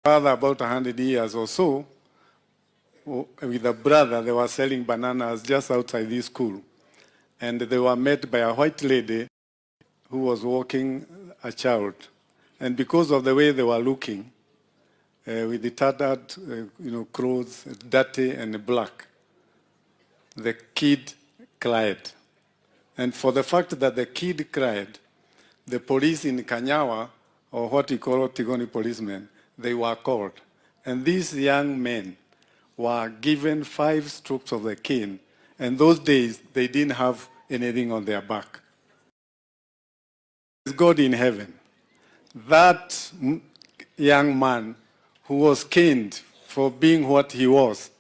father about 100 years or so, with a brother, they were selling bananas just outside this school. And they were met by a white lady who was walking a child. And because of the way they were looking, with the tattered clothes, dirty and black, the kid cried. And for the fact that the kid cried, the police in Kanyawa, or what we call Tigoni policemen, they were called. And these young men were given 5 strokes of the cane. And those days, they didn't have anything on their back. God in heaven, that young man who was caned for being what he was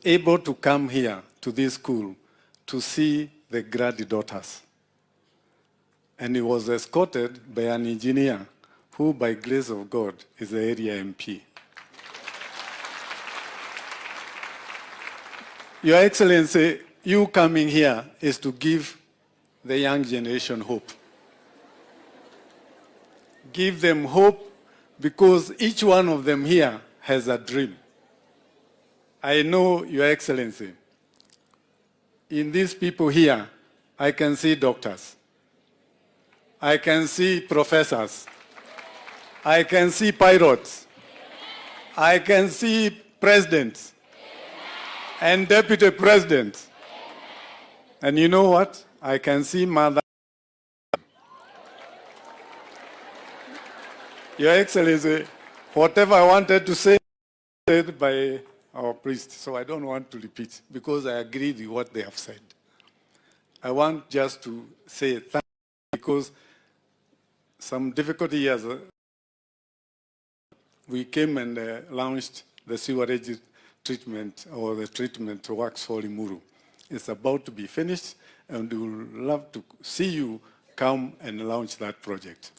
able to come here to this school to see the granddaughters. And he was escorted by an engineer who, by grace of God, is the area MP. Your Excellency, you coming here is to give the young generation hope. Give them hope because each one of them here has a dream. I know, Your Excellency, in these people here, I can see doctors. I can see professors. I can see pilots. I can see presidents and deputy presidents. And you know what? I can see mother. Your Excellency, whatever I wanted to say said by our priest, so I don't want to repeat because I agree with what they have said. I want just to say thank you because some difficult years we came and launched the sewerage treatment or the treatment works for Limuru. It's about to be finished and we would love to see you come and launch that project.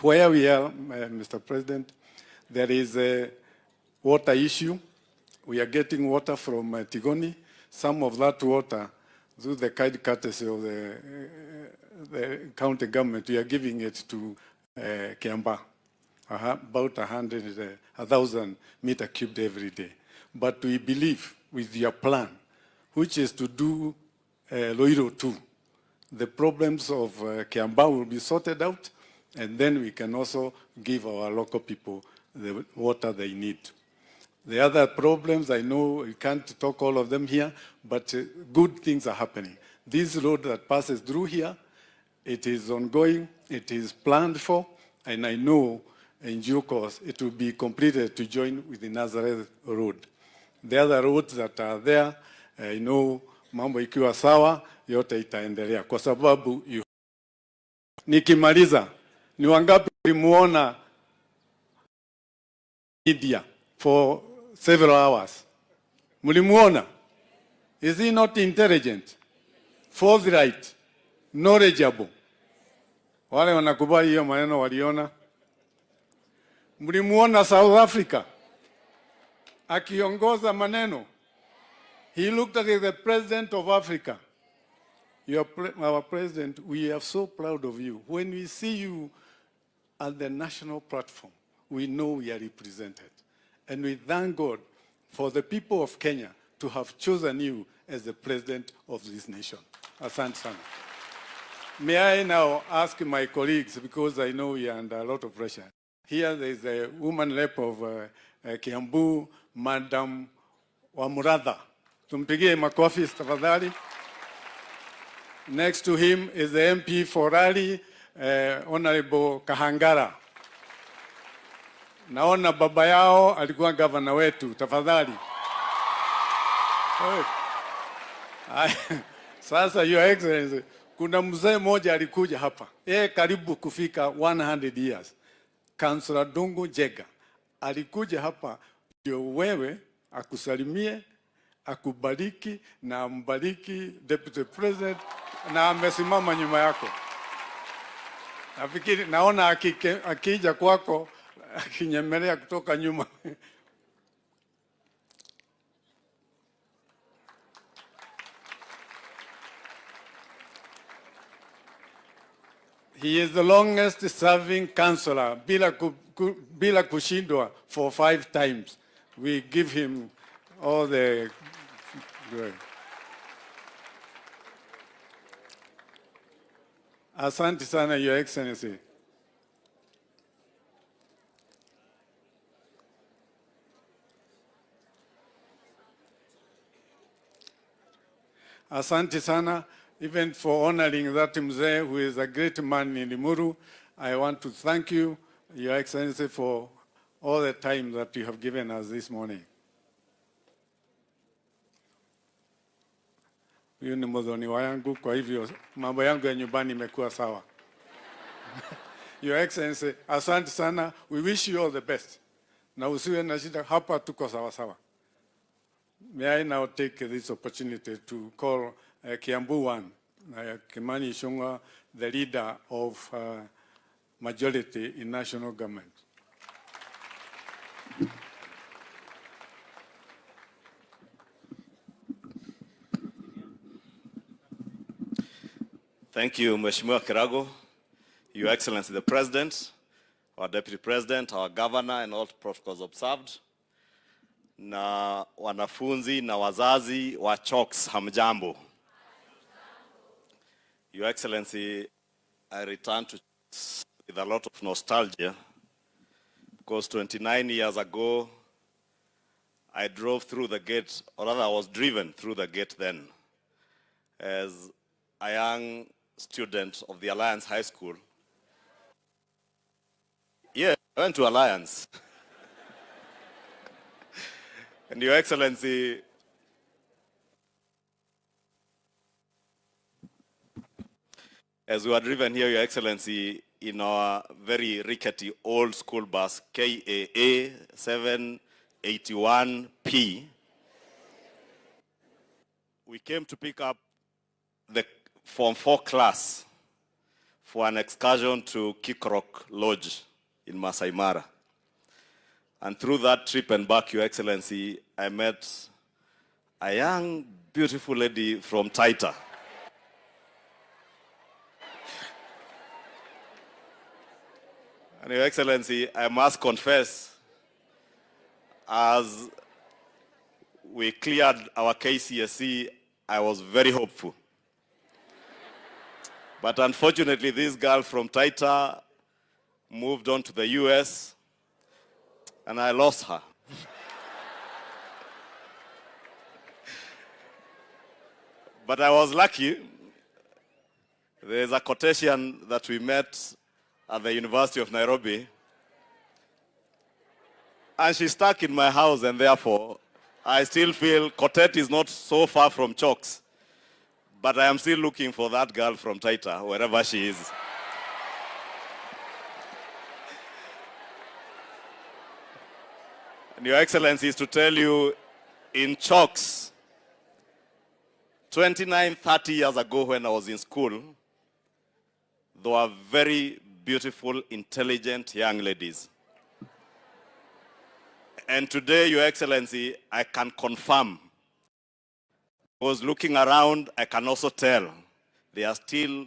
Where we are, Mr. President, there is a water issue. We are getting water from Tigoni. Some of that water, through the kind courtesy of the county government, we are giving it to Kiambu, about 1,000 meter cubed every day. But we believe with your plan, which is to do Loiro too, the problems of Kiambu will be sorted out, and then we can also give our local people the water they need. The other problems, I know we can't talk all of them here, but good things are happening. This road that passes through here, it is ongoing, it is planned for, and I know in due course it will be completed to join with the Nazareth Road. The other roads that are there, I know mambo ikiwa sawa, yote itaendelea. Kwa sababu, nikimaliza, ni wangapi muona media for several hours? Mulimuona? Is he not intelligent? Forthright? Knowledgeable? Wale wanakubali hiyo maneno waliona? Mulimuona South Africa? Akiongoza maneno? He looked like the president of Africa. Our president, we are so proud of you. When we see you at the national platform, we know we are represented. And we thank God for the people of Kenya to have chosen you as the president of this nation. Asante sana. May I now ask my colleagues, because I know we are under a lot of pressure. Here there is a woman rep of Kiambu, Madam Wamuratha. Tumpigie makofi tafadhali. Next to him is the MP for Rally, Honorable Kahangara. Naona baba yao alikuwa gavana wetu, tafadhali. Sasa, Your Excellency, kuna mzee mmoja alikuja hapa. Karibu kufika 100 years. Councillor Dungu Jega. Alikuja hapa ndio wewe akusalimie, akubariki na ambariki Deputy President na amesimama nyuma yako. Nafikiri naona akija kwako akinyemelea kutoka nyuma. He is the longest serving councillor, bila kushindwa, for 5 times. We give him all the glory. Asante sana, Your Excellency. Asante sana, even for honoring that mzee who is a great man in Limuru. I want to thank you, Your Excellency, for all the time that you have given us this morning. Huyu ni mwadhoni wangu, kwa hivyo mambo yangu ya nyumbani imekuwa sawa. Your Excellency, asante sana. We wish you all the best. Na usiwe na shida, hapa tuko sawa sawa. May I now take this opportunity to call Kiambu one, Kimani Ichung'wah, the leader of majority in national government. Thank you, Mheshimiwa Kirago, Your Excellency the President, our Deputy President, our Governor, and all protocols observed. Na wanafunzi na wazazi wa CHOCS, hamjambo. Your Excellency, I return to CHOCS with a lot of nostalgia because 29 years ago, I drove through the gate, or rather I was driven through the gate then as a young student of the Alliance High School. Yeah, I went to Alliance. And Your Excellency, as we were driven here, Your Excellency, in our very rickety old school bus, KAA 781P, we came to pick up the Form 4 class for an excursion to Kikrok Lodge in Masai Mara. And through that trip and back, Your Excellency, I met a young, beautiful lady from Taita. And Your Excellency, I must confess, as we cleared our KCSE, I was very hopeful. But unfortunately, this girl from Taita moved on to the US, and I lost her. But I was lucky. There's a quotation that we met at the University of Nairobi, and she stuck in my house, and therefore, I still feel Kotet is not so far from CHOCS, but I am still looking for that girl from Taita, wherever she is. And Your Excellency, is to tell you, in CHOCS, 29, 30 years ago when I was in school, there were very beautiful, intelligent young ladies. And today, Your Excellency, I can confirm. I was looking around, I can also tell there are still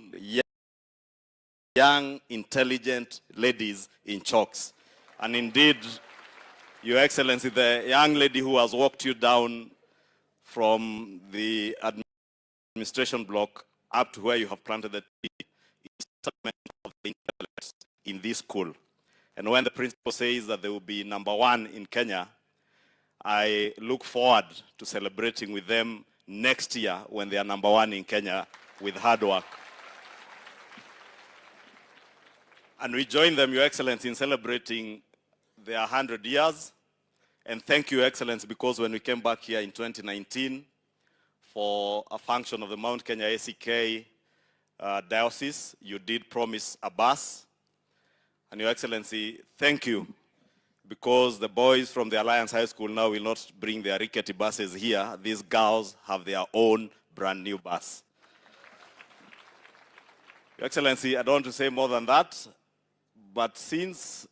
young, intelligent ladies in CHOCS. And indeed, Your Excellency, the young lady who has walked you down from the administration block up to where you have planted the tree is testament of the intellect in this school. And when the principal says that they will be #1 in Kenya, I look forward to celebrating with them next year when they are #1 in Kenya with hard work. And we join them, Your Excellency, in celebrating their 100 years. And thank you, Your Excellency, because when we came back here in 2019 for a function of the Mount Kenya ACK diocese, you did promise a bus. And Your Excellency, thank you, because the boys from the Alliance High School now will not bring their rickety buses here. These girls have their own brand new bus. Your Excellency, I don't want to say more than that, but since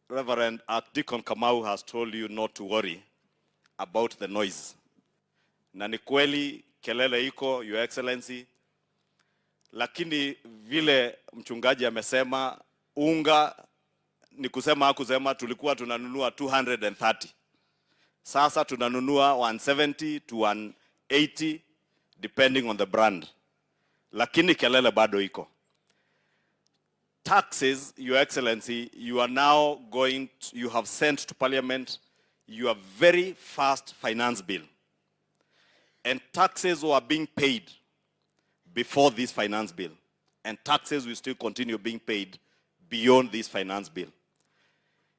Reverend Archdeacon Kamau has told you not to worry about the noise, na ni kweli kelele iko, Your Excellency, lakini vile mchungaji amesema, unga ni kusema hakusema, tulikuwa tunanunua 230. Sasa tunanunua 170 to 180 depending on the brand. Lakini kelele bado iko. Taxes, Your Excellency, you are now you have sent to Parliament your very first finance bill. And taxes were being paid before this finance bill. And taxes will still continue being paid beyond this finance bill.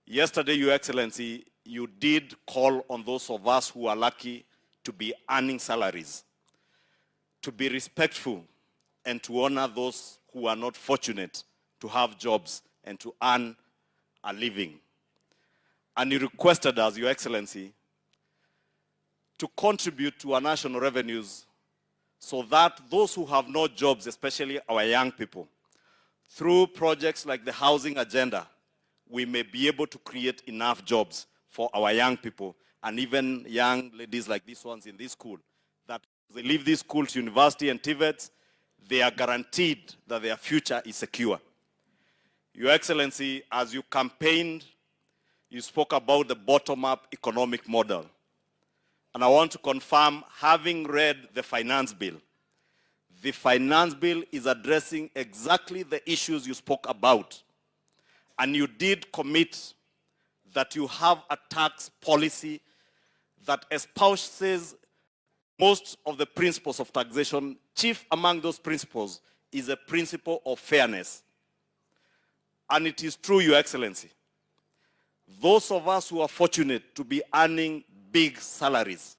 Yesterday, Your Excellency, you did call on those of us who are lucky to be earning salaries, to be respectful and to honor those who are not fortunate to have jobs and to earn a living. And you requested us, Your Excellency, to contribute to our national revenues so that those who have no jobs, especially our young people, through projects like the housing agenda, we may be able to create enough jobs for our young people and even young ladies like these ones in this school, that they leave this school to university and TVETs, they are guaranteed that their future is secure. Your Excellency, as you campaigned, you spoke about the bottom-up economic model. And I want to confirm, having read the finance bill is addressing exactly the issues you spoke about. And you did commit that you have a tax policy that espouses most of the principles of taxation. Chief among those principles is a principle of fairness. And it is true, Your Excellency. Those of us who are fortunate to be earning big salaries,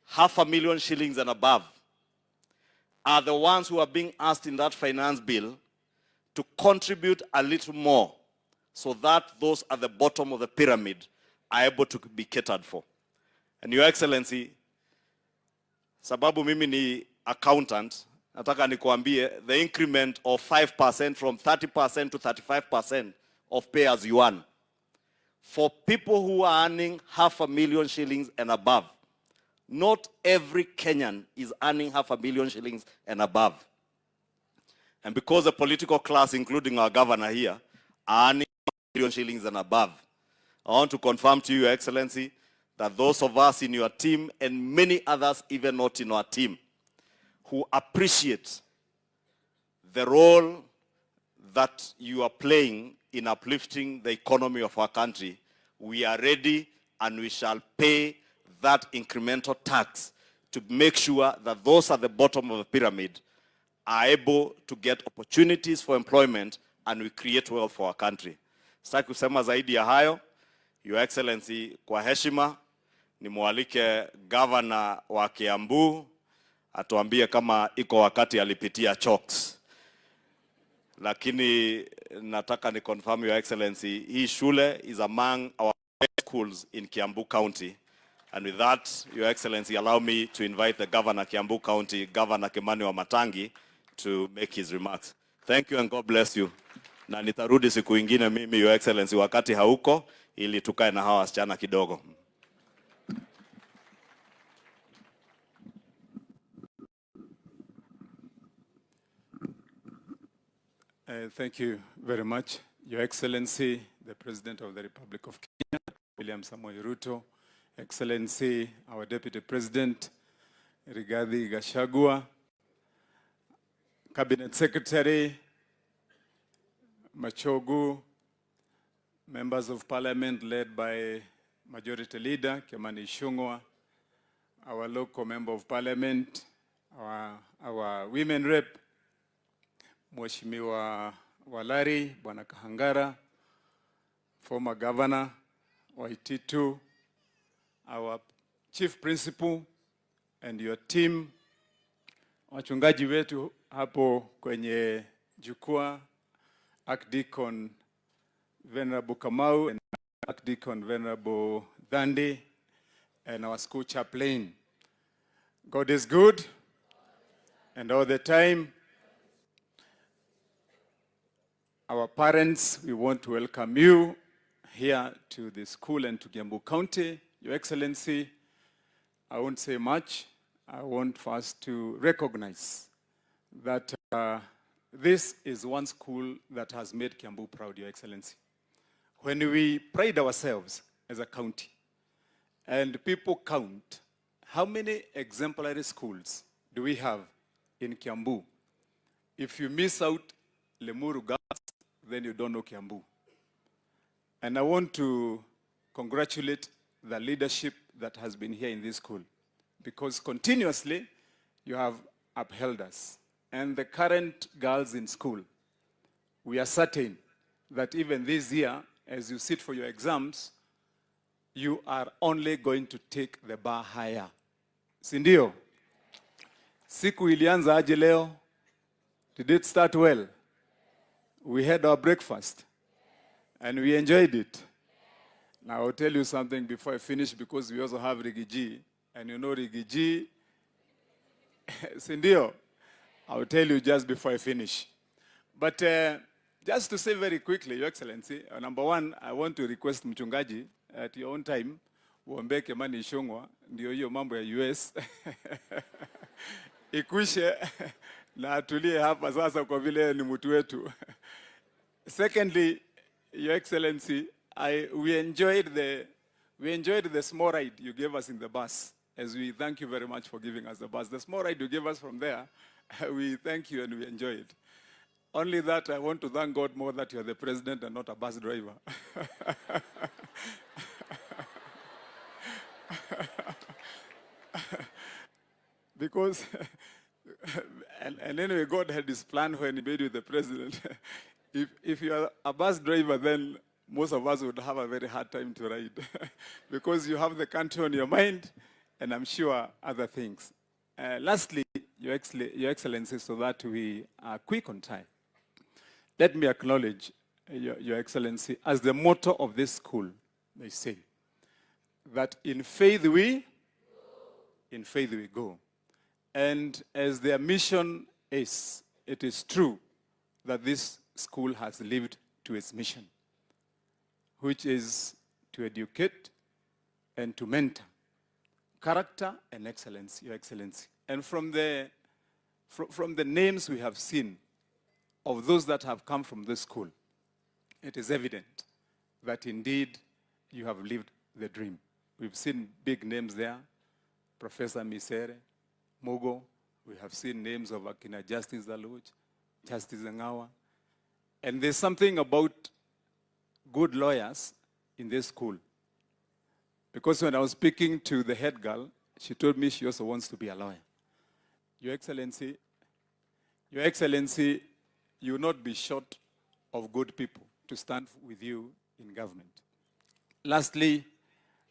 500,000 shillings and above, are the ones who are being asked in that finance bill to contribute a little more so that those at the bottom of the pyramid are able to be catered for. And Your Excellency, sababu mimi ni accountant, nataka nikuambie the increment of 5% from 30% to 35% of pay as you earn. For people who are earning 500,000 shillings and above, not every Kenyan is earning 500,000 shillings and above. And because the political class, including our governor here, are earning 1,000,000 shillings and above, I want to confirm to you, Your Excellency, that those of us in your team and many others even not in our team who appreciate the role that you are playing in uplifting the economy of our country, we are ready and we shall pay that incremental tax to make sure that those at the bottom of the pyramid are able to get opportunities for employment and we create wealth for our country. Sitaki kusema zaidi ya hayo. Your Excellency, kwa heshima, nimwalike governor wa Kiambu atuambie kama iko wakati alipitia chalks. Lakini nataka ni confirm, Your Excellency, hii shule is among our best schools in Kiambu County. And with that, Your Excellency, allow me to invite the Governor Kiambu County, Governor Kimani wa Matangi, to make his remarks. Thank you and God bless you. Na nitarudi siku ingine mimi, Your Excellency, wakati hauko, ili tukae na hawa wasichana kidogo. Thank you very much, Your Excellency, the President of the Republic of Kenya, William Samoei Ruto, Excellency, our Deputy President, Rigathi Gachagua, Cabinet Secretary, Machogu, members of Parliament led by Majority Leader Kimani Ichung'wah, our local Member of Parliament, our Women Rep, Mheshimiwa Walari, Bwana Kahangara, former Governor Waititu, our Chief Principal and your team, wachungaji wetu hapo kwenye jukwaa, Archdeacon Venerable Kamau and Archdeacon Venerable Dandi, and our school chaplain. God is good, and all the time. Our parents, we want to welcome you here to the school and to Kiambu County. Your Excellency, I won't say much. I want first to recognize that This is one school that has made Kiambu proud, Your Excellency. When we pride ourselves as a county, and people count, how many exemplary schools do we have in Kiambu? If you miss out Limuru girls, then you don't know Kiambu. And I want to congratulate the leadership that has been here in this school, because continuously you have upheld us. And the current girls in school, we are certain that even this year, as you sit for your exams, you are only going to take the bar higher. Sindio? Siku ilianza aje leo? Did it start well? We had our breakfast and we enjoyed it. Now I'll tell you something before I finish, because we also have Rigiji, and you know Rigiji, Sindio? I'll tell you just before I finish. But just to say very quickly, Your Excellency, number one, I want to request Mchungaji, at your own time, uombe Kimani Ichung'wah, ndio hiyo mambo ya US. Ikwishe, na atulie hapa sasa kwa vile ni mtu wetu. Secondly, Your Excellency, we enjoyed the small ride you gave us in the bus, as we thank you very much for giving us the bus. The small ride you gave us from there, we thank you and we enjoy it. Only that I want to thank God more that you are the president and not a bus driver. Because, and anyway, God had his plan when he made you the president. If you are a bus driver, then most of us would have a very hard time to ride. Because you have the country on your mind, and I'm sure other things. Lastly, Your Excellency, so that we are quick on time, let me acknowledge, Your Excellency, as the motto of this school, they say, that in faith we go. And as their mission is, it is true that this school has lived to its mission, which is to educate and to mentor character and excellence, Your Excellency. And from the names we have seen of those that have come from this school, it is evident that indeed you have lived the dream. We've seen big names there, Professor Misere, Mogo. We have seen names of Akina Justice Daluj, Justice Ngawa. And there's something about good lawyers in this school. Because when I was speaking to the head girl, she told me she also wants to be a lawyer. Your Excellency, you will not be short of good people to stand with you in government. Lastly,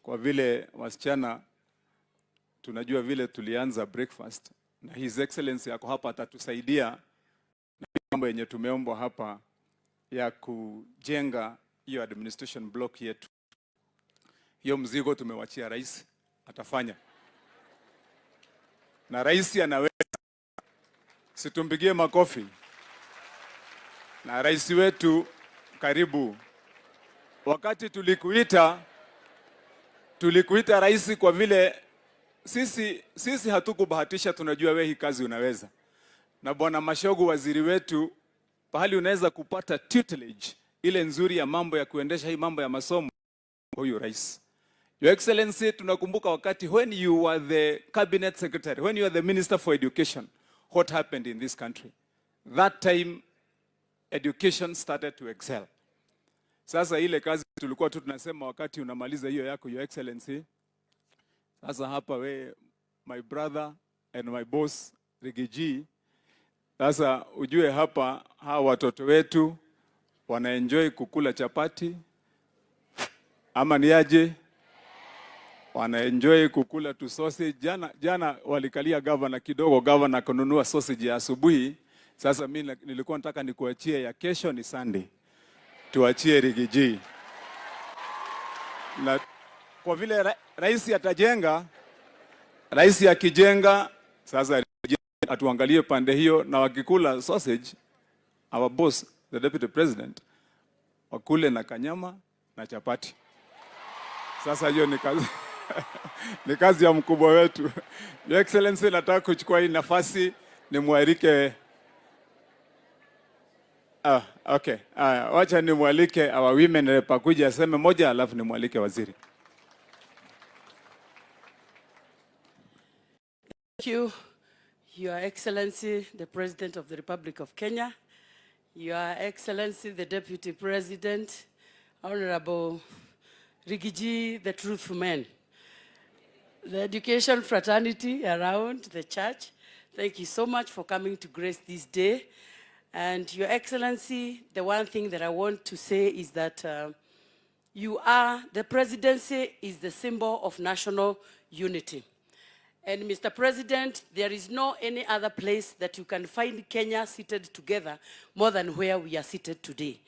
kwa vile wasichana, tunajua vile tulianza breakfast, na His Excellency yako hapa atatusaidia na mambo yenye tumeombwa hapa ya kujenga hiyo administration block yetu. Hiyo mzigo tumewachia rais, atafanya. Na rais anaweza, situmpigie makofi. Na rais wetu, karibu. Wakati tulikuita rais kwa vile sisi hatukubahatisha, tunajua wewe hii kazi unaweza. Na Bwana Mashogu, waziri wetu, pahali unaweza kupata tutelage ile nzuri ya mambo ya kuendesha hii mambo ya masomo, huyu rais. Your Excellency, tunakumbuka wakati when you were the cabinet secretary, when you were the minister for education, what happened in this country? That time, education started to excel. Sasa ile kazi tulikuwa tu tunasema wakati unamaliza hiyo yako, Your Excellency. Sasa hapa my brother and my boss, Rigiji. Sasa ujue hapa hawa watoto wetu wanaenjoy kukula chapati. Ama ni aje? Wanaenjoy kukula tu sausage. Jana walikalia governor kidogo, governor kununua sausage ya asubuhi. Sasa mimi nilikuwa nataka nikuachie ya kesho, ni Sunday. Tuachie Rigiji. Na kwa vile rais atajenga, rais akijenga, sasa atuangalie pande hiyo, na wakikula sausage, our boss, the deputy president, wakule na kanyama na chapati. Sasa hiyo ni kazi ni kazi ya mkubwa wetu. Your Excellency, nataka kuchukua hii nafasi nimwalike Okay. Wacha nimwalike our women rep akuja aseme moja alafu nimwalike waziri. Thank you, Your Excellency, the President of the Republic of Kenya, Your Excellency, the Deputy President, Honorable Rigiji, the truthful man, the education fraternity around the church, thank you so much for coming to grace this day. And Your Excellency, the one thing that I want to say is that the presidency is the symbol of national unity. And Mr. President, there is no any other place that you can find Kenya seated together more than where we are seated today.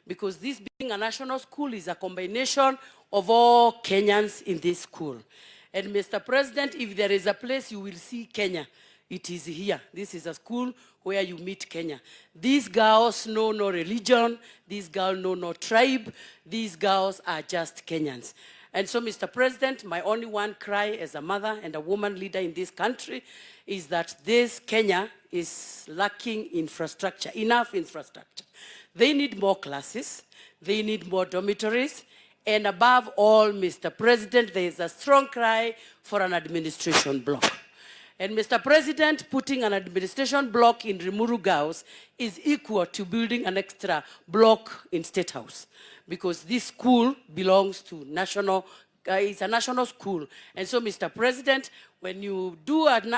Because this being a national school is a combination of all Kenyans in this school. And Mr. President, if there is a place you will see Kenya, it is here. This is a school where you meet Kenya. These girls know no religion. These girls know no tribe. These girls are just Kenyans. And so, Mr. President, my only one cry as a mother and a woman leader in this country is that this Kenya is lacking infrastructure, enough infrastructure. They need more classes. They need more dormitories. And above all, Mr. President, there is a strong cry for an administration block. And Mr. President, putting an administration block in Limuru Girls is equal to building an extra block in State House, because this school belongs to it's a national school. And so, Mr. President, when you do an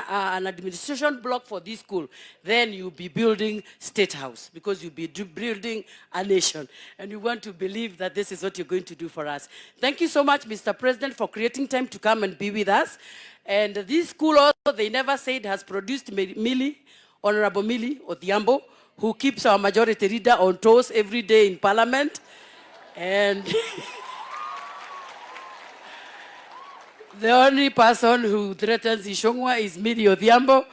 administration block for this school, then you'll be building State House, because you'll be building a nation. And you want to believe that this is what you're going to do for us. Thank you so much, Mr. President, for creating time to come and be with us. And this school also, they never said, has produced Honorable Millie Kiambu, who keeps our majority leader on toes every day in Parliament. And the only person who threatens Ishongwa is Millie Kiambu.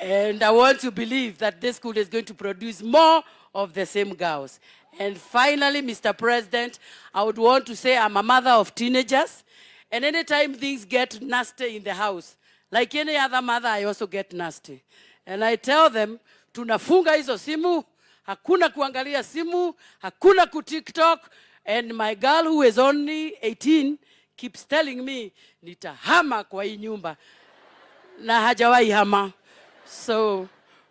And I want to believe that this school is going to produce more of the same girls. And finally, Mr. President, I would want to say I'm a mother of teenagers. And anytime things get nasty in the house, like any other mother, I also get nasty. And I tell them, tunafunga hizo simu, hakuna kuangalia simu, hakuna TikTok. And my girl, who is only 18, keeps telling me, nitahama kwa hii nyumba. Na hajawahi hama. So,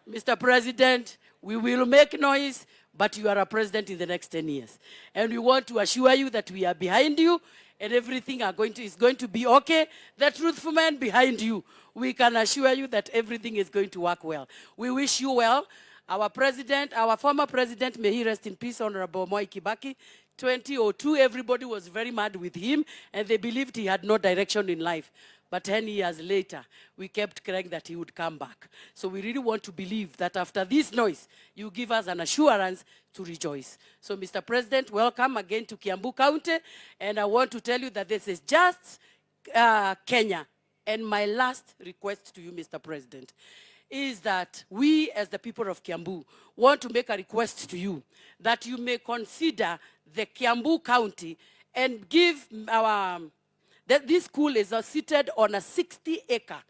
Mr. President, we will make noise, but you are a president in the next 10 years. And we want to assure you that we are behind you, and everything is going to be okay. The truthful man behind you, we can assure you that everything is going to work well. We wish you well. Our president, our former president, may he rest in peace, Honorable Moi Kibaki, 2002, everybody was very mad with him, and they believed he had no direction in life. But 10 years later, we kept crying that he would come back. So we really want to believe that after this noise, you give us an assurance to rejoice. So, Mr. President, welcome again to Kiambu County. And I want to tell you that this is just Kenya. And my last request to you, Mr. President, is that we, as the people of Kiambu, want to make a request to you that you may consider the Kiambu County and give this school is seated on a 60-acre.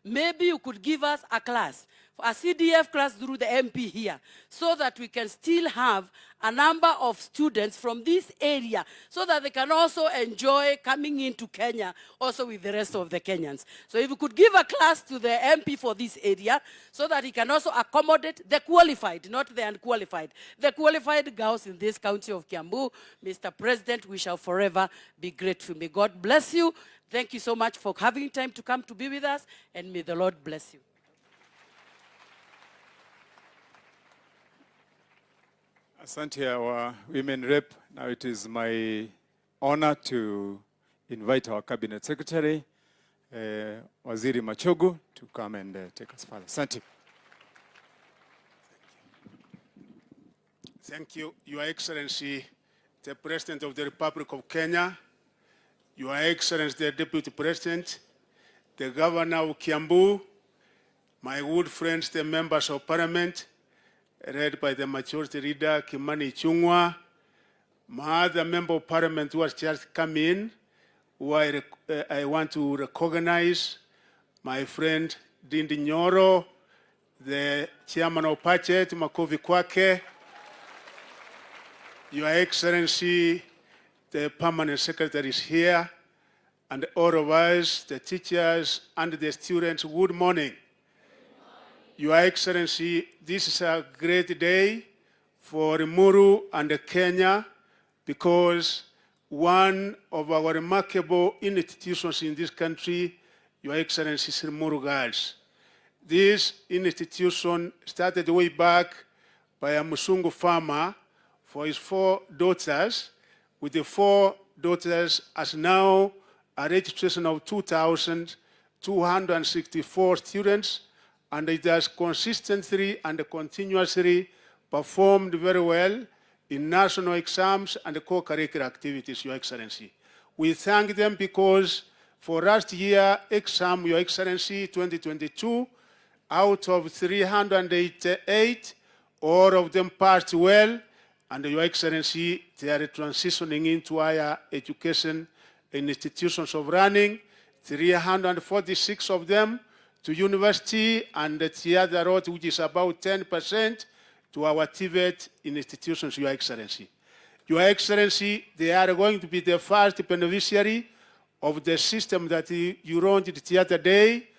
Maybe you could give us a class, a CDF class through the MP here, so that we can still have a number of students from this area, so that they can also enjoy coming into Kenya, also with the rest of the Kenyans. So if we could give a class to the MP for this area, so that he can also accommodate the qualified, not the unqualified, the qualified girls in this county of Kiambu, Mr. President, we shall forever be grateful. May God bless you. Thank you so much for having time to come to be with us, and may the Lord bless you. Asante, our women rep. Now it is my honor to invite our cabinet secretary, Waziri Machogu, to come and take us further. Asante. Thank you, Your Excellency, the President of the Republic of Kenya, Your Excellency, the Deputy President, the Governor of Kiambu, my good friends, the members of Parliament, led by the Majority Leader, Kimani Ichung'wah, my other member of Parliament who has just come in, who I want to recognize, my friend Dindi Nyoro, the Chairman of Budget, Makovi Kwake, Your Excellency, the Permanent Secretary is here, and all of us, the teachers and the students, good morning. Your Excellency, this is a great day for Limuru and Kenya because one of our remarkable institutions in this country, Your Excellency, is Limuru Girls. This institution started way back by a Musungu farmer for his 4 daughters, with the 4 daughters as now a registration of 2,264 students, and it has consistently and continuously performed very well in national exams and co-curricular activities, Your Excellency. We thank them because for last year exam, Your Excellency, 2022, out of 388, all of them passed well, and Your Excellency, they are transitioning into higher education institutions of learning, 346 of them to university, and the other lot, which is about 10%, to our TVET institutions, Your Excellency. Your Excellency, they are going to be the first beneficiary of the system that you launched the other day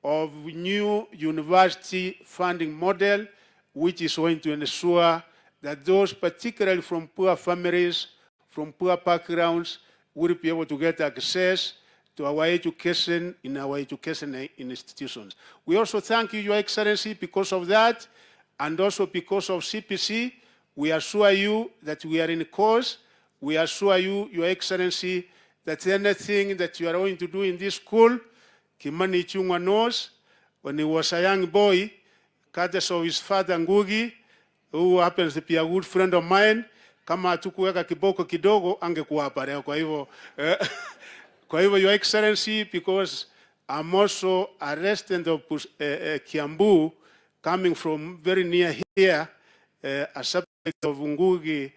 of new university funding model, which is going to ensure that those particularly from poor families, from poor backgrounds, will be able to get access to our education in our education institutions. We also thank you, Your Excellency, because of that, and also because of CPC. We assure you that we are in course. We assure you, Your Excellency, that anything that you are going to do in this school, Kimani Ichung'wa knows, when he was a young boy, courtesy of his father Ngugi, who happens to be a good friend of mine, kama hatukuweka kiboko kidogo angekuwa hapa leo. Kwa hivyo, Your Excellency, because I'm also a resident of Kiambu, coming from very near here, a subject of Ngugi,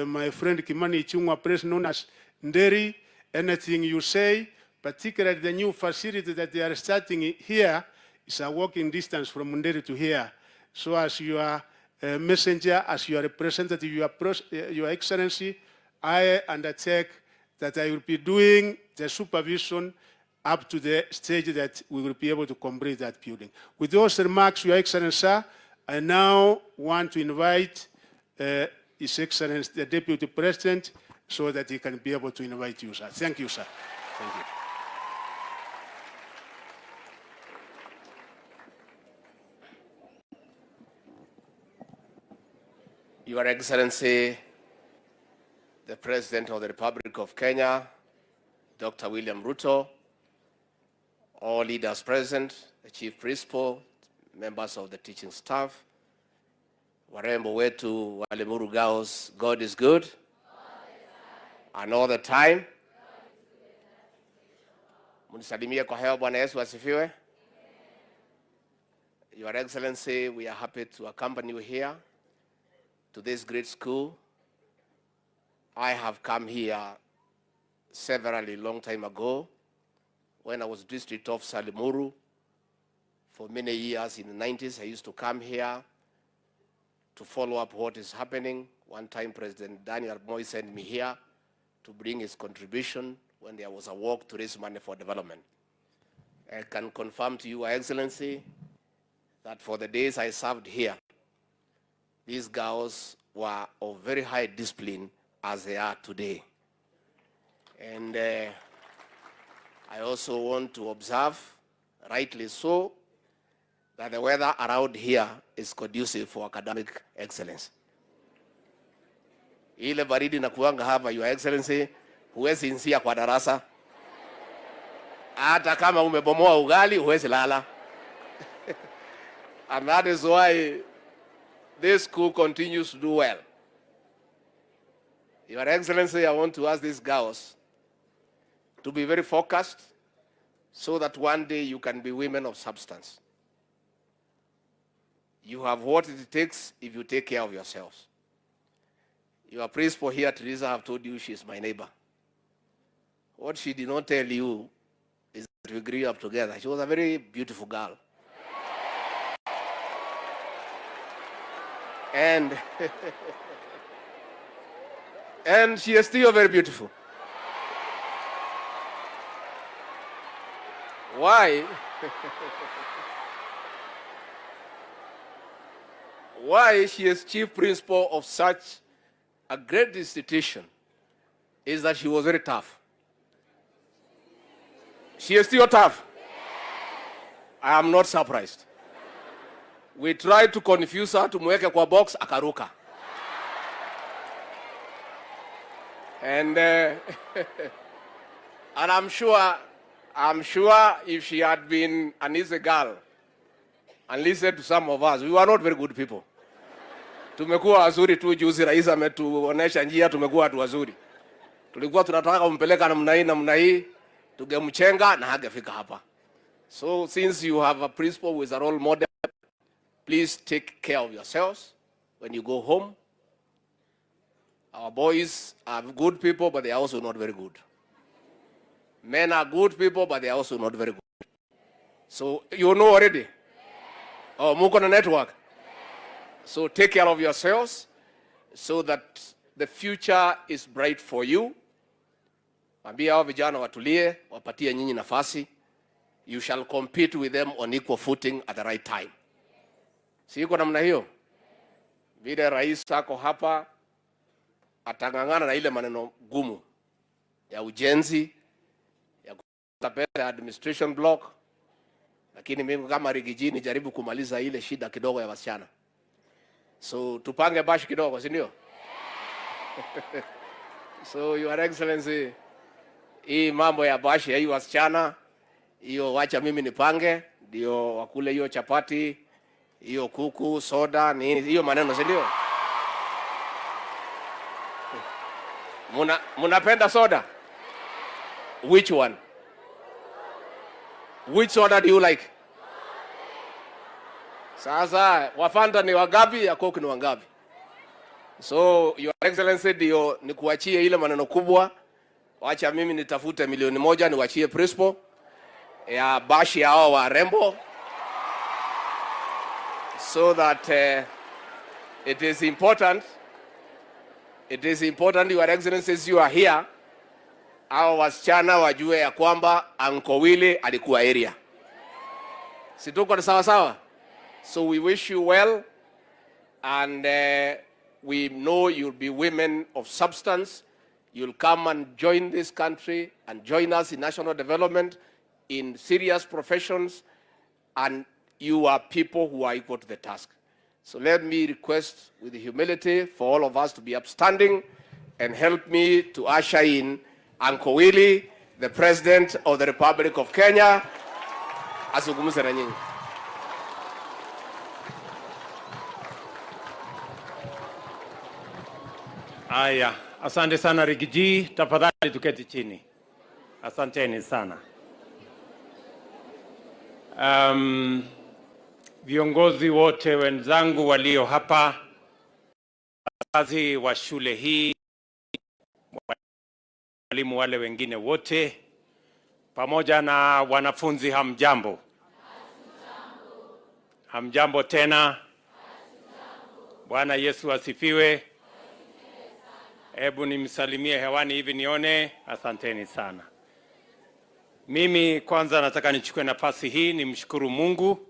my friend Kimani Ichung'wa, press known as Nderi, anything you say, particularly the new facility that they are starting here, is a walking distance from Nderi to here. So as your messenger, as your representative, Your Excellency, I undertake that I will be doing the supervision up to the stage that we will be able to complete that building. With those remarks, Your Excellency, sir, I now want to invite His Excellency, the Deputy President, so that he can be able to invite you, sir. Thank you, sir. Thank you. Your Excellency, the President of the Republic of Kenya, Dr. William Ruto, all leaders present, the Chief Principal, members of the teaching staff, warembo wetu wa Limuru Girls, God is good, and all the time. Munisalimie kwa hewa, Bwana Yesu asifiwe. Your Excellency, we are happy to accompany you here to this great school. I have come here severally long time ago when I was district officer Limuru. For many years in the 90s, I used to come here to follow up what is happening. One time President Daniel Moi sent me here to bring his contribution when there was a walk to raise money for development. I can confirm to you, Your Excellency, that for the days I served here, these girls were of very high discipline as they are today. And I also want to observe, rightly so, that the weather around here is conducive for academic excellence. Ile baridi na kuanga hapa, Your Excellency, huwezi insia kwa darasa. Hata kama umebomoa ugali, huwezi lala. And that is why this school continues to do well. Your Excellency, I want to ask these girls to be very focused so that one day you can be women of substance. You have what it takes if you take care of yourselves. Your principal here, Teresa, have told you she is my neighbor. What she did not tell you is that we grew up together. She was a very beautiful girl. And And she is still very beautiful. Why? Why she is chief principal of such a great institution is that she was very tough. She is still tough. I am not surprised. We tried to confuse her, tumweke kwa box, akaruka. And and I'm sure if she had been an easy girl and listened to some of us, we were not very good people. Tumekuwa wazuri tu, juzi rais ametuonesha njia, tumekuwa watu wazuri. Tulikuwa tunataka kumpeleka namna hii, tugemchenga na hangefika hapa. So since you have a principal who is a role model, please take care of yourselves when you go home. Our boys are good people, but they are also not very good. Men are good people, but they are also not very good. So you know already. Oh, muko na network. So take care of yourselves so that the future is bright for you. Ambia hao vijana watulie, wapatie nyinyi nafasi. You shall compete with them on equal footing at the right time. Si iko namna hiyo? Vile rais ako hapa atangangana na ile maneno gumu ya ujenzi, ya kupata administration block, lakini mimi kama Rigiji jaribu kumaliza ile shida kidogo ya wasichana. So tupange bash kidogo, si ndio? So Your Excellency, hii mambo ya bash ya hii wasichana, hiyo wacha mimi nipange, ndio wakule hiyo chapati, hiyo kuku, soda, nini, hiyo maneno, si ndio? Munapenda soda? Which one? Which soda do you like? Sasa wafanta ni wangapi, ya Coke ni wangapi? So Your Excellency, ndio nikuachie ile maneno kubwa. Wacha mimi nitafute milioni 1 niwachie principal ya bashi ya hao warembo, so that it is important, Your Excellency, you are here, hao wasichana wajue ya kwamba Uncle Willy alikuwa area. Si tuko sawa sawa? So we wish you well, and we know you'll be women of substance. You'll come and join this country and join us in national development, in serious professions, and you are people who are equal to the task. So let me request with humility for all of us to be upstanding and help me to usher in Uncle Willy, the President of the Republic of Kenya. Azungumze na nyinyi. Aya, asante sana Rigiji, tafadhali tuketi chini. Asanteni sana. Viongozi wote wenzangu walio hapa, wazazi wa shule hii, walimu wale wengine wote, pamoja na wanafunzi, hamjambo. Hamjambo tena. Bwana Yesu asifiwe. Hebu nimsalimie hewani hivi nione. Asanteni sana. Mimi kwanza nataka nichukue nafasi hii nimshukuru Mungu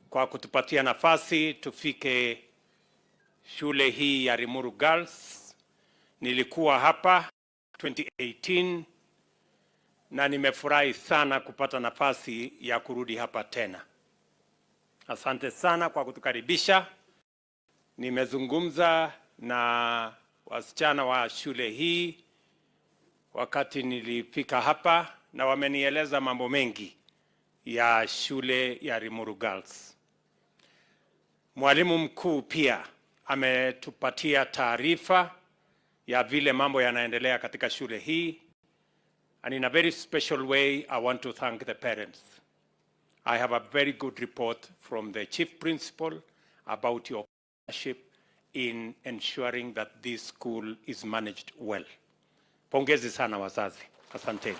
kwa kutupatia nafasi tufike shule hii ya Limuru Girls. Nilikuwa hapa 2018 na nimefurahi sana kupata nafasi ya kurudi hapa tena. Asante sana kwa kutukaribisha. Nimezungumza na wasichana wa shule hii wakati nilifika hapa, na wamenieleza mambo mengi ya shule ya Limuru Girls. Mwalimu mkuu pia ametupatia taarifa ya vile mambo yanaendelea katika shule hii. And in a very special way, I want to thank the parents. I have a very good report from the chief principal about your partnership in ensuring that this school is managed well. Pongezi sana wazazi. Asanteni.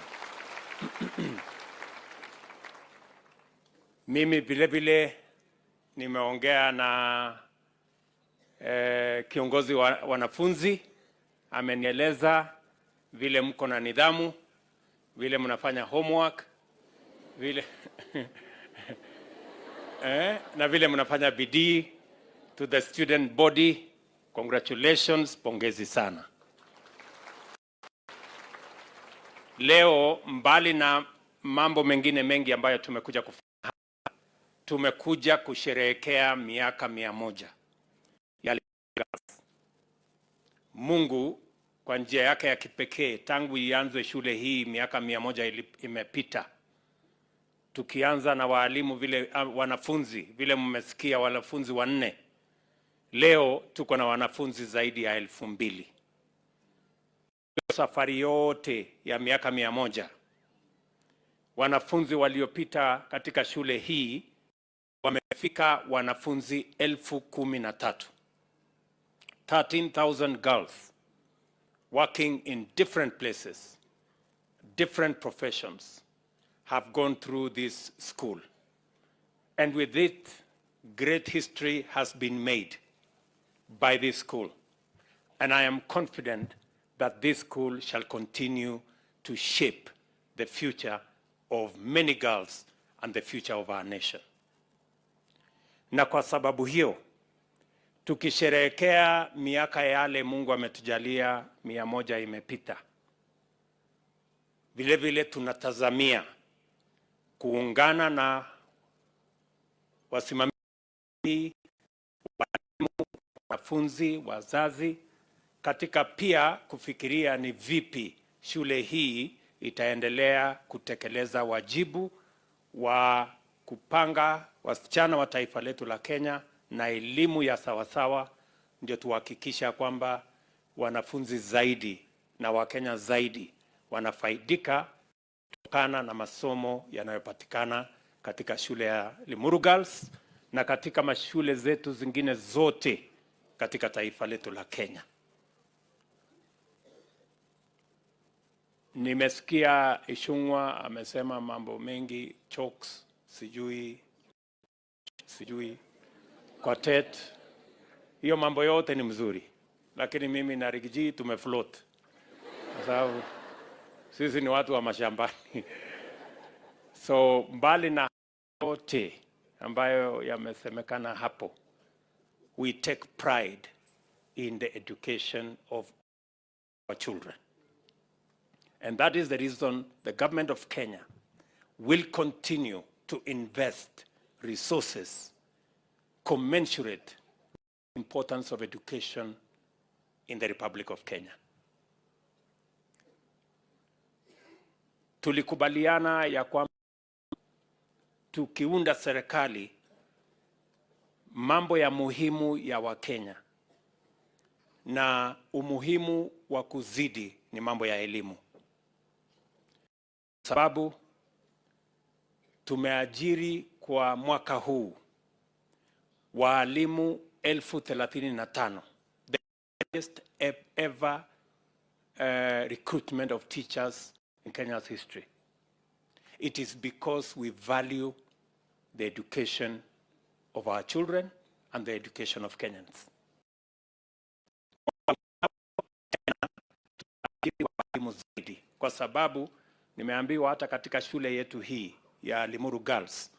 Mimi vile vile nimeongea na kiongozi wa wanafunzi amenieleza vile mko na nidhamu, vile mnafanya homework, vile na vile mnafanya bidii. To the student body, congratulations, pongezi sana. Leo mbali na mambo mengine mengi ambayo tumekuja kufanya, tumekuja kusherehekea miaka 100 ya Mungu kwa njia yake ya kipekee tangu ianze shule hii miaka 100 imepita. Tukianza na walimu vile wanafunzi vile mmesikia wanafunzi 4. Leo tuko na wanafunzi zaidi ya 2000. Safari yote ya miaka 100 wanafunzi waliopita katika shule hii wamefika wanafunzi 13,000. 13,000 girls working in different places, different professions have gone through this school. And with it, great history has been made by this school. And I am confident that this school shall continue to shape the future of many girls and the future of our nation. Na kwa sababu hiyo, tukisherehekea miaka yale Mungu ametujalia 100 imepita, vile vile tunatazamia kuungana na wasimamizi, wanafunzi, wazazi katika pia kufikiria ni vipi shule hii itaendelea kutekeleza wajibu wa kupanga wasichana wa taifa letu la Kenya na elimu ya sawasawa, ndio tuhakikisha kwamba wanafunzi zaidi na Wakenya zaidi wanafaidika kutokana na masomo yanayopatikana katika shule ya Limuru Girls na katika mashule zetu zingine zote katika taifa letu la Kenya. Nimesikia Ishungwa amesema mambo mengi, chokes, sijui quartet. Hiyo mambo yote ni mzuri, lakini mimi na Rigiji tumefloat kwa sababu sisi ni watu wa mashambani. So mbali na yote ambayo yamesemekana hapo, we take pride in the education of our children. And that is the reason the government of Kenya will continue to invest resources commensurate with the importance of education in the Republic of Kenya. Tulikubaliana ya kwamba tukiunda serikali, mambo ya muhimu ya Wakenya na umuhimu wa kuzidi ni mambo ya elimu. Sababu tumeajiri kwa mwaka huu walimu 35,000, the highest ever recruitment of teachers in Kenya's history. It is because we value the education of our children and the education of Kenyans. Kwa sababu nimeambiwa hata katika shule yetu hii ya Limuru Girls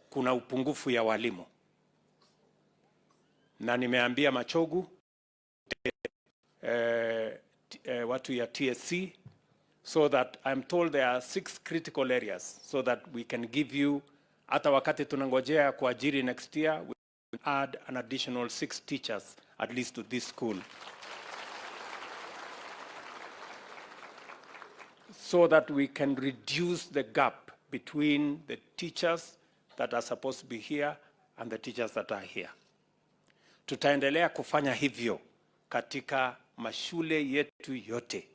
kuna upungufu ya walimu. Na nimeambia Machogu, watu ya TSC, so that I'm told there are 6 critical areas so that we can give you, hata wakati tunangojea kuajiri next year, we will add an additional 6 teachers at least to this school. So that we can reduce the gap between the teachers that are supposed to be here and the teachers that are here. Tutaendelea kufanya hivyo katika mashule yetu yote.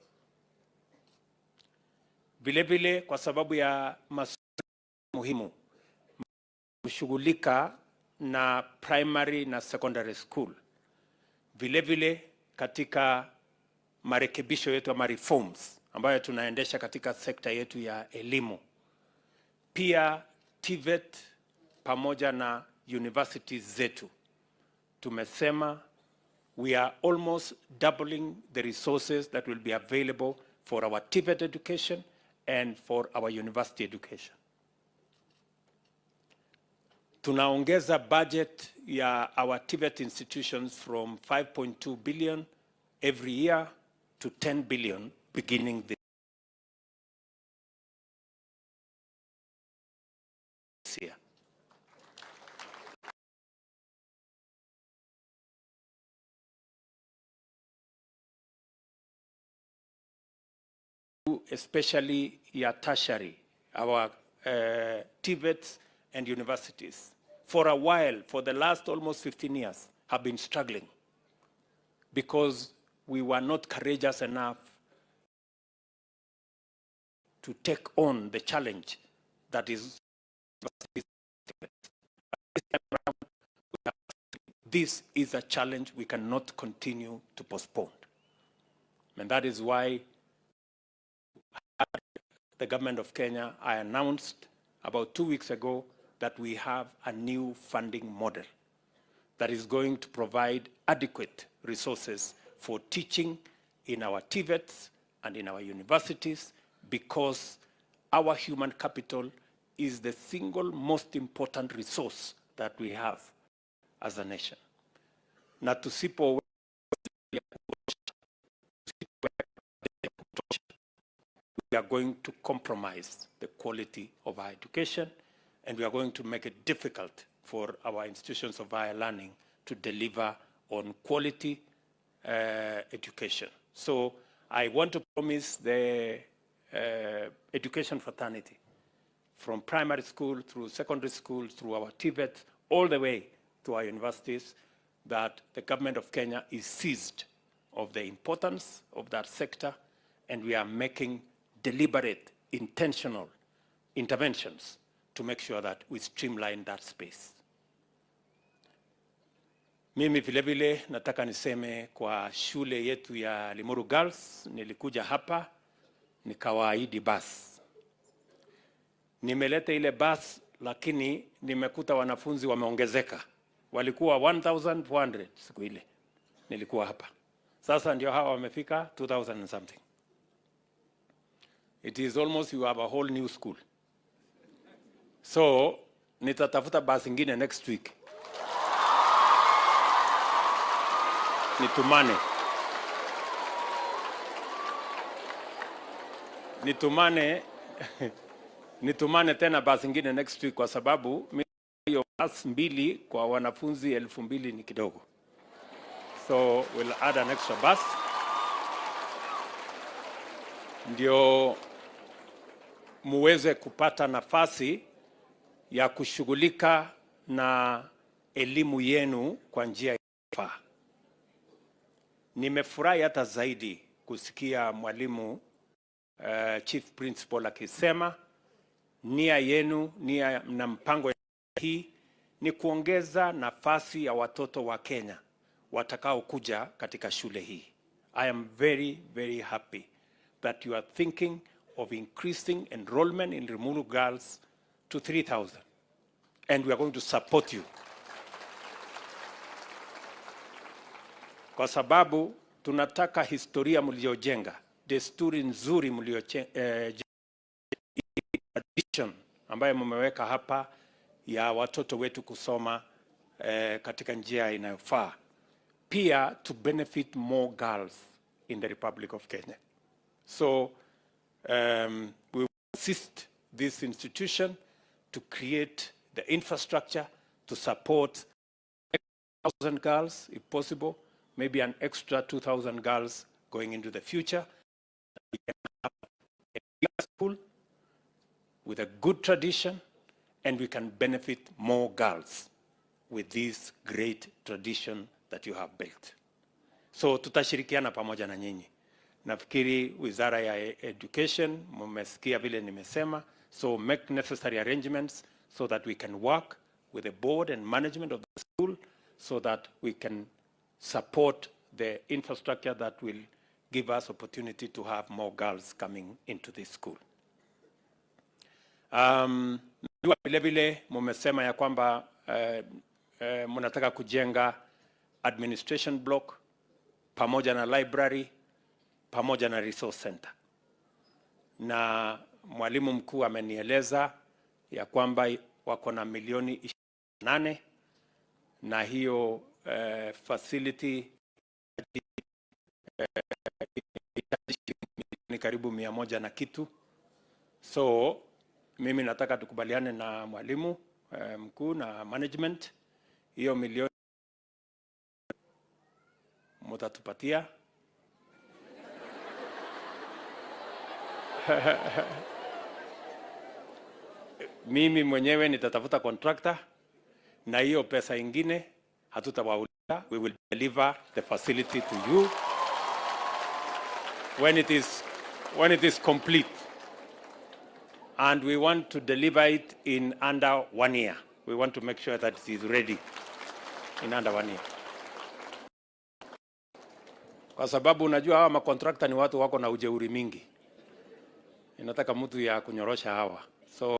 Vile vile kwa sababu ya masuala muhimu kushughulika na primary na secondary school. Vile vile katika marekebisho yetu ama reforms ambayo tunaendesha katika sekta yetu ya elimu. Pia TVET pamoja na universities zetu tumesema we are almost doubling the resources that will be available for our TVET education and for our university education. Tunaongeza budget ya our TVET institutions from 5.2 billion every year to 10 billion beginning this year. Especially ya tertiary, our TVETs and universities, for a while, for the last almost 15 years, have been struggling because we were not courageous enough to take on the challenge that is. This is a challenge we cannot continue to postpone. And that is why the government of Kenya, I announced about 2 weeks ago that we have a new funding model that is going to provide adequate resources for teaching in our TVETs and in our universities, because our human capital is the single most important resource that we have as a nation. Na tusipo we are going to compromise the quality of our education, and we are going to make it difficult for our institutions of higher learning to deliver on quality education. So I want to promise the education fraternity, from primary school through secondary school, through our TVET, all the way to our universities, that the government of Kenya is seized of the importance of that sector, and we are making deliberate, intentional interventions to make sure that we streamline that space. Mimi vile vile nataka niseme kwa shule yetu ya Limuru Girls, nilikuja hapa nikawaahidi bus. Nimeleta ile bus, lakini nimekuta wanafunzi wameongezeka. Walikuwa 1,400 siku ile nilikuwa hapa. Sasa ndio hawa wamefika 2,000 and something. It is almost you have a whole new school. So nitatafuta bus ingine next week. Nitumane tena bus ingine next week, kwa sababu hiyo bus mbili kwa wanafunzi 2,000 ni kidogo. So we'll add an extra bus. Ndio muweze kupata nafasi ya kushughulika na elimu yenu kwa njia inayofaa. Nimefurahi hata zaidi kusikia mwalimu chief principal akisema nia yenu, nia na mpango hii ni kuongeza nafasi ya watoto wa Kenya watakao kuja katika shule hii. I am very, very happy that you are thinking of increasing enrollment in Limuru Girls to 3,000. And we are going to support you. Kwa sababu tunataka historia mliojenga, desturi nzuri mliojenga, tradition ambayo mmeweka hapa ya watoto wetu kusoma katika njia inayofaa, pia to benefit more girls in the Republic of Kenya. So we will assist this institution to create the infrastructure to support 1,000 girls, if possible, maybe an extra 2,000 girls going into the future. We can have a big school with a good tradition, and we can benefit more girls with this great tradition that you have built. So tutashirikiana pamoja na nyinyi. Nafikiri Wizara ya Education, mmesikia vile nimesema, so make necessary arrangements so that we can work with the board and management of the school so that we can support the infrastructure that will give us opportunity to have more girls coming into this school. Vile vile mmesema ya kwamba mnataka kujenga administration block pamoja na library, pamoja na resource center. Na mwalimu mkuu amenieleza ya kwamba wako na milioni 28 na hiyo facility ni karibu 100 na kitu. So mimi nataka tukubaliane na mwalimu mkuu na management, hiyo milioni mutatupatia. Mimi mwenyewe nitatafuta contractor na hiyo pesa ingine hatutawauliza. We will deliver the facility to you when it is complete, and we want to deliver it in under 1 year. We want to make sure that it is ready in under 1 year. Kwa sababu unajua hawa makontractor ni watu wako na ujeuri mingi. Inataka mtu ya kunyorosha hawa. So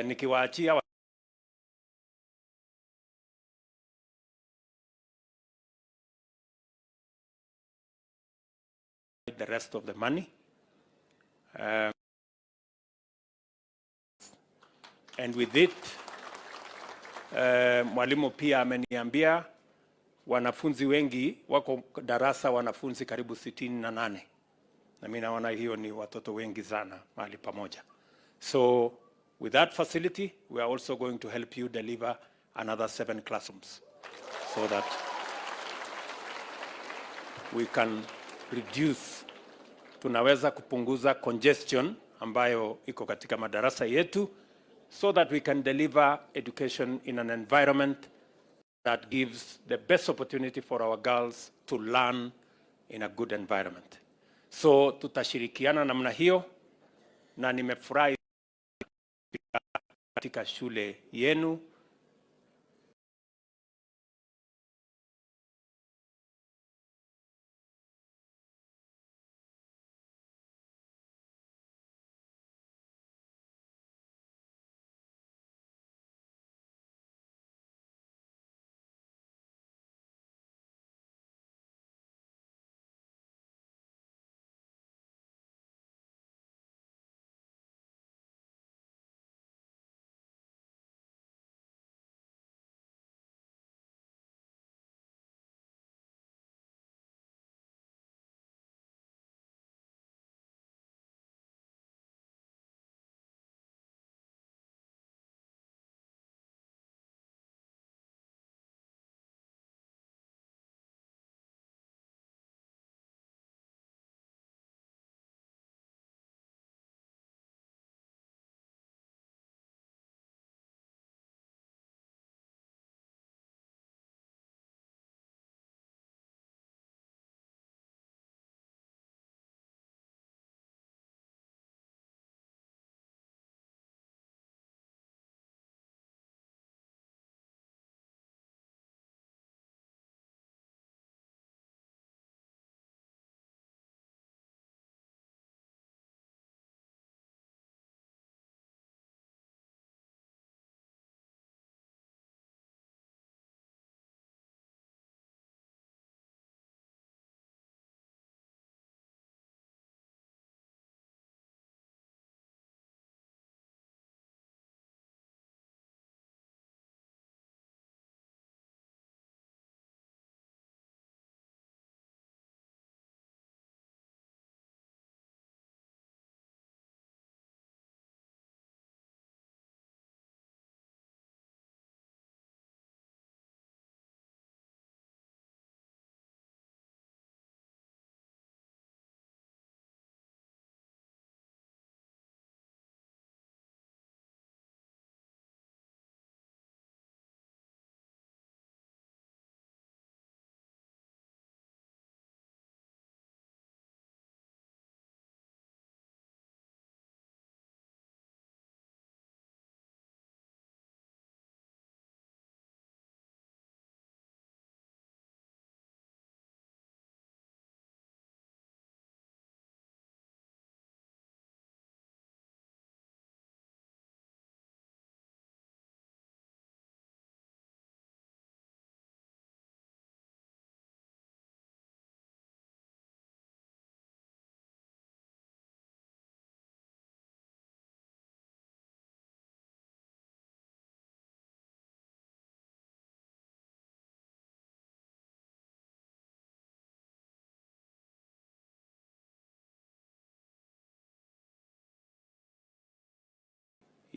nikiwaachia the rest of the money. And with it, mwalimu pia ameniambia wanafunzi wengi wako darasa, wanafunzi karibu 68. Na mimi naona hiyo ni watoto wengi sana mahali pamoja. So with that facility, we are also going to help you deliver another 7 classrooms so that we can reduce, tunaweza kupunguza congestion ambayo iko katika madarasa yetu, so that we can deliver education in an environment that gives the best opportunity for our girls to learn in a good environment. So tutashirikiana namna hiyo, na nimefurahi katika shule yenu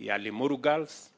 ya Limuru Girls